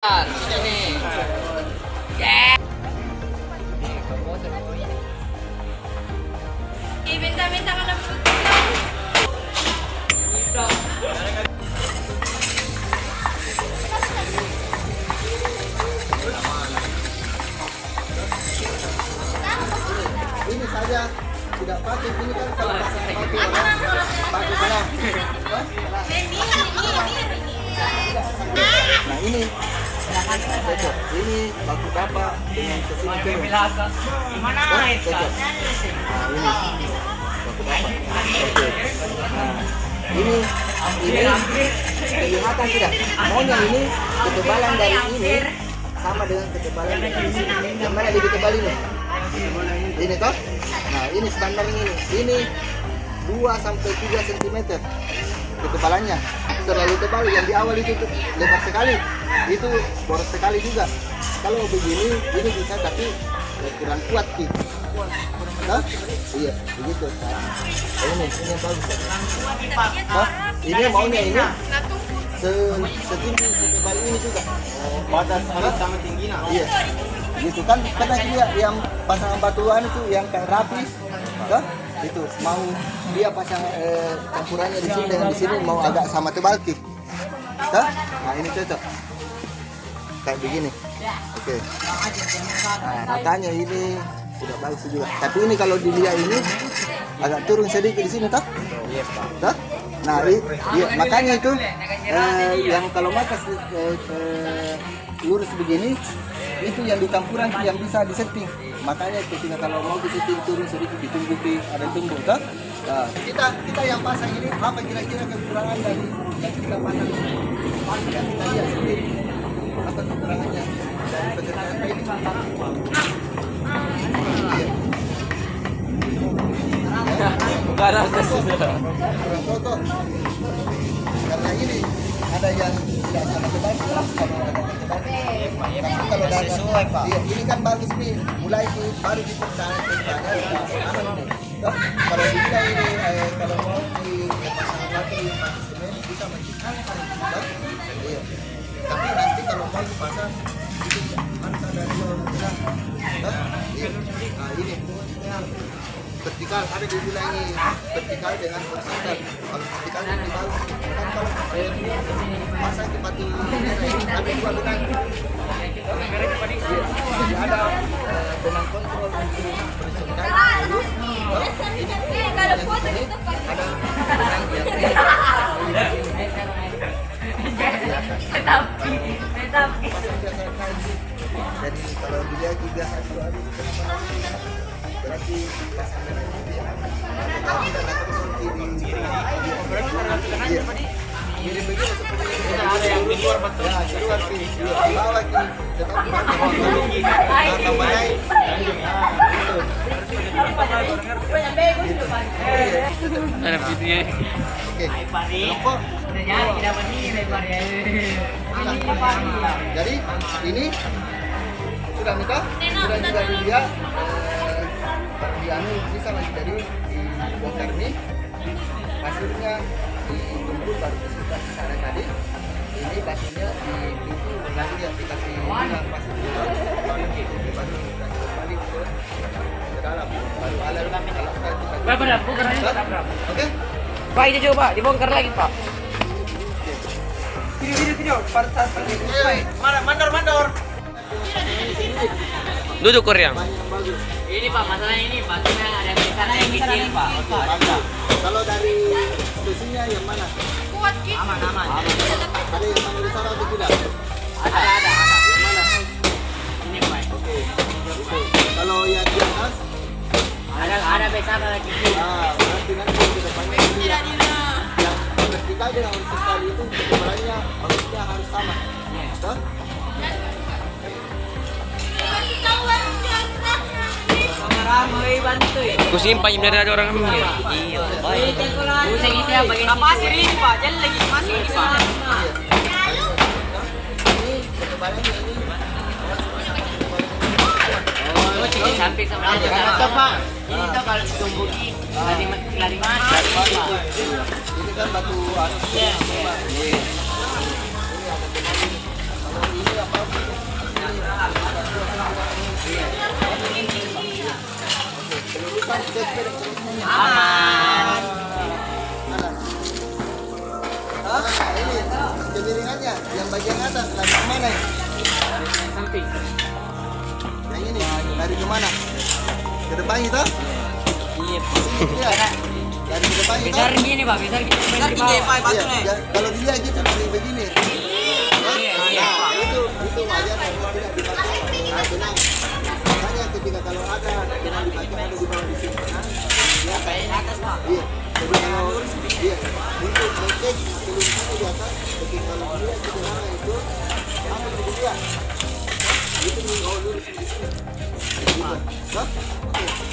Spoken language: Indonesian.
Ini. Yeah. Minta mana ini saja tidak pakai ini kan kalau pakai mana? Nah ini cocok. Ini baku dapat dengan kesini turun. Gimana Cocok. Nah ini baku dapat. Oke. Nah ini kelihatan tidak? Maunya ini ketebalan dari ini sama dengan ketebalan dari sini. Yang mana lebih tebal ini? Ini toh? Nah ini standar ini 2 sampai 3 cm ketebalannya. Terlalu tebal, yang di awal itu lebar sekali, itu boros sekali juga. Kalau begini ini bisa, tapi kurang kuat sih. Nah, iya begitu. Ini yang bagus. Nah, ini maunya ini setinggi setebal ini juga. Batas sama tingginya. Iya, gitu kan? Karena dia yang pasangan batuan itu yang kayak rapi, kan? Itu mau dia pasang campurannya di sini dengan di sini mau agak sama tebal ki. Nah ini cocok kayak begini. Oke. Nah makanya ini udah bagus juga. Tapi ini kalau dilihat ini agak turun sedikit di sini toh. Toh? Nah iya makanya itu yang kalau makas lurus begini itu yang di campuran yang bisa disetting. Makanya ketika kalau mau disetting turun sedikit ditumbuhi ada tumbuh toh. Nah, kita yang pasang ini apa kira-kira kekurangan dari yang kita pasang ini? Yang kita lihat sendiri apa kekurangannya dari pekerjaan ini? Barang sudah. Kurang foto. Karena ini ada yang tidak sama tebal, kalau ada tebal. Kalau sesuai Pak. Iya, ini kan bagus nih. Mulai itu baru dipercaya kalau bisa ini kalau mau di pasangan lagi pakai semen bisa masih iya. Tapi nanti kalau mau dipasang itu harus ada iya. Nah ini vertikal ada dibilang ini vertikal dengan horizontal. Kalau vertikal ini bagus kan kalau pasang di batu ini ada dua benang. Jadi ada benang kontrol untuk horizontal lurus. Kalau foto itu Ada benang yang tapi jadi kalau dia juga satu hari berarti pasang benang ini ya. Kalau tidak ada konsulti di jadi begini seperti ini. Ada yang di luar betul. Ya, di luar di bawah ki. Tetap tambah naik. ada video. Oke. Jadi ini sudah nikah, sudah juga dilihat di anu bisa lagi dari dibongkar nih hasilnya ditumpul baru kita sana tadi ini batunya di pintu lagi ya dikasih bilang pasir dulu baru balik ke dalam baru alat kalau Berapa bongkar lagi? oke Pak itu coba dibongkar lagi Pak. Video. Mandor. Duduk Korea. banyak bagus. Ini Pak masalahnya ini batunya ada di sana yang kecil Pak. Kalau dari posisinya yang mana? Kuat gitu. Aman. Ada yang mana di sana atau tidak? Ada. Yang mana? Ini Pak. Oke. Kalau yang di atas, Ada besar ada kecil. berarti nanti ke depannya ini yang vertikal dengan horizontal itu ketebalannya bagusnya harus sama. Toh? Ramai bantu ya. Ku simpan biar ada orang ambil. Iya. Pusing itu ya bagian pasir ini Pak. Jalan lagi masuk di sana. Ini ketebalannya ini. Oh, cincin samping sama aja. Pak. Ini tuh kalau tumbuh lari mati. Ini kan batu asli. Iya. Ini ada ini apa? Penutupan sudah sepeda penutupannya. Aman. Nah, ini kemiringannya, yang bagian atas lari kemana ya? Samping. Yang ini lari kemana? Ke depan itu? Iya. Iya. Lari ke depan itu? Besar gini pak, besar gini. Besar gini pak, batu nih. Iya, kalau dia gitu begini. Iya. Nah, itu wajar karena tidak dipakai. Nah, tenang. Makanya ketika kalau ada tenang dipakai ada di bawah di sini. Nah, dia kayak Atas pak. iya. Jadi kalau iya untuk ngecek tulisannya di atas. Ketika kalau dia sederhana itu apa itu dia? Itu lurus di sini. Gitu. Oke.